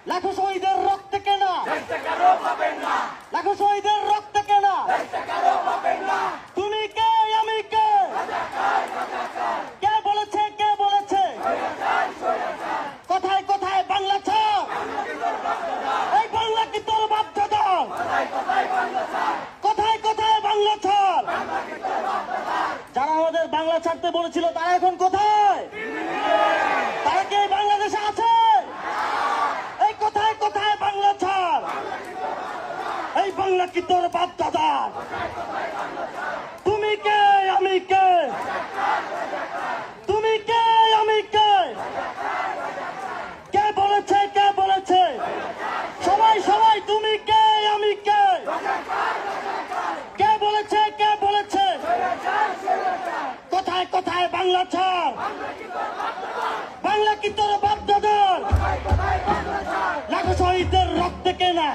লাখো শহীদের রক্তে কেনা লাখো শহীদের রক্তে কেনা তুমি কে আমি কে কে বলেছে কোথায় কোথায় বাংলা ছাড় এই বাংলা কি তোর বাপ দাদা কোথায় কোথায় বাংলা ছাড় যারা আমাদের বাংলা ছাড়তে বলেছিল তারা এখন কোথায় তারা কি এই বাংলাদেশে আছে এই কোথায় কোথায় বাংলা ছাড় এই বাংলা কি তোর বাপ দাদা তুমি কে আমি কে তুমি কে আমি কে কে বলেছে সবাই সবাই তুমি কে আমি কে কে বলেছে কোথায় কোথায় বাংলা ছাড় বাংলা কি তোর বাপ দাদার লাখো শহীদের রক্তে কেনা